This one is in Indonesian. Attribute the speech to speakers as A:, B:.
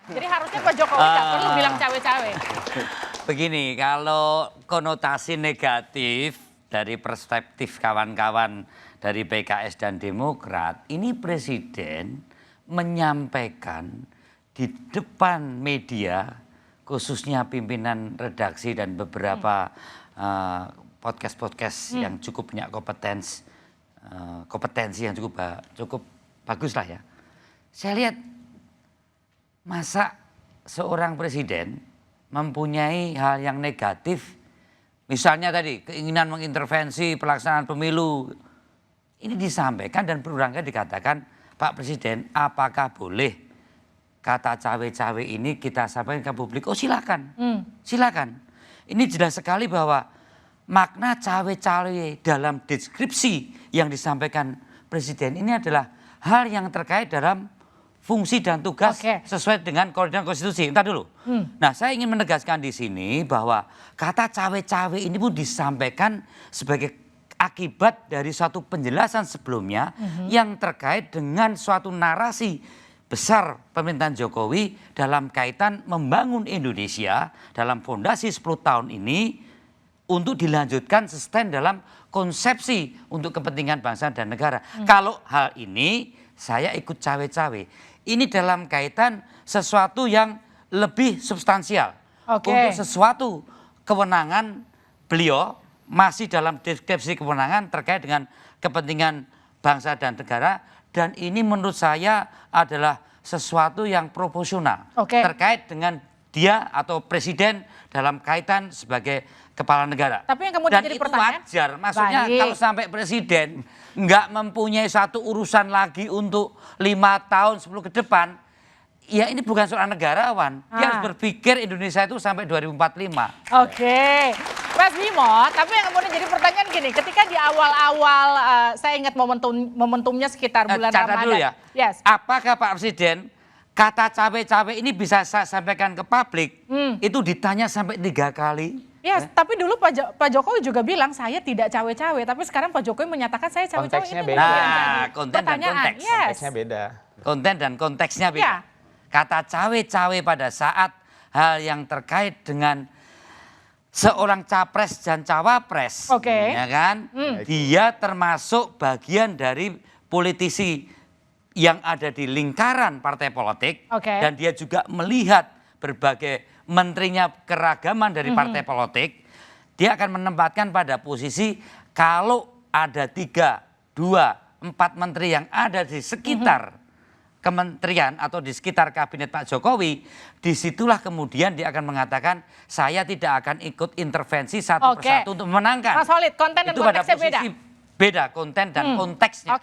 A: Jadi harusnya Pak Jokowi nggak perlu bilang cawe-cawe.
B: Begini, kalau konotasi negatif dari perspektif kawan-kawan dari PKS dan Demokrat, ini Presiden menyampaikan di depan media, khususnya pimpinan redaksi dan beberapa podcast-podcast yang cukup punya kompetensi yang cukup bagus lah ya. Saya lihat masa seorang presiden mempunyai hal yang negatif, misalnya tadi keinginan mengintervensi pelaksanaan pemilu, ini disampaikan dan berulang kali dikatakan, Pak Presiden, apakah boleh kata cawe-cawe ini kita sampaikan ke publik? Oh silakan, silakan. Ini jelas sekali bahwa makna cawe-cawe dalam deskripsi yang disampaikan Presiden ini adalah hal yang terkait dalam fungsi dan tugas sesuai dengan koridor konstitusi. Entar dulu. Nah, saya ingin menegaskan di sini bahwa kata cawe-cawe ini pun disampaikan sebagai akibat dari suatu penjelasan sebelumnya yang terkait dengan suatu narasi besar pemerintahan Jokowi dalam kaitan membangun Indonesia dalam fondasi 10 tahun ini untuk dilanjutkan sustain dalam konsepsi untuk kepentingan bangsa dan negara. Kalau hal ini saya ikut cawe-cawe. Ini dalam kaitan sesuatu yang lebih substansial. Untuk sesuatu kewenangan beliau masih dalam deskripsi kewenangan terkait dengan kepentingan bangsa dan negara. Dan ini menurut saya adalah sesuatu yang proporsional. Terkait dengan dia atau presiden dalam kaitan sebagai kepala negara.
A: Tapi yang kemudian jadi pertanyaan,
B: wajar, maksudnya kalau sampai presiden nggak mempunyai satu urusan lagi untuk 5 tahun 10 ke depan, ya ini bukan soal negarawan. Dia harus berpikir Indonesia itu sampai 2045.
A: Mas Bimo, tapi yang kemudian jadi pertanyaan gini, ketika di awal-awal saya ingat momentumnya sekitar bulan Ramadan.
B: Dulu ya, apakah Pak Presiden kata cawe-cawe ini bisa saya sampaikan ke publik, itu ditanya sampai 3 kali.
A: Tapi dulu Pak Jokowi juga bilang saya tidak cawe-cawe, tapi sekarang Pak Jokowi menyatakan saya cawe-cawe.
C: Konteksnya beda.
B: Nah, konten dan konteks.
C: Konteksnya beda.
B: Konten dan konteksnya beda. Kata cawe-cawe pada saat hal yang terkait dengan seorang capres dan cawapres, ya kan? Dia termasuk bagian dari politisi yang ada di lingkaran partai politik, dan dia juga melihat berbagai menterinya keragaman dari partai politik. Dia akan menempatkan pada posisi kalau ada 3, 2, 4 menteri yang ada di sekitar kementerian atau di sekitar kabinet Pak Jokowi, disitulah kemudian dia akan mengatakan saya tidak akan ikut intervensi satu persatu untuk memenangkan.
A: Mas Holid, konten dan konteksnya beda.
B: Beda konten dan konteksnya.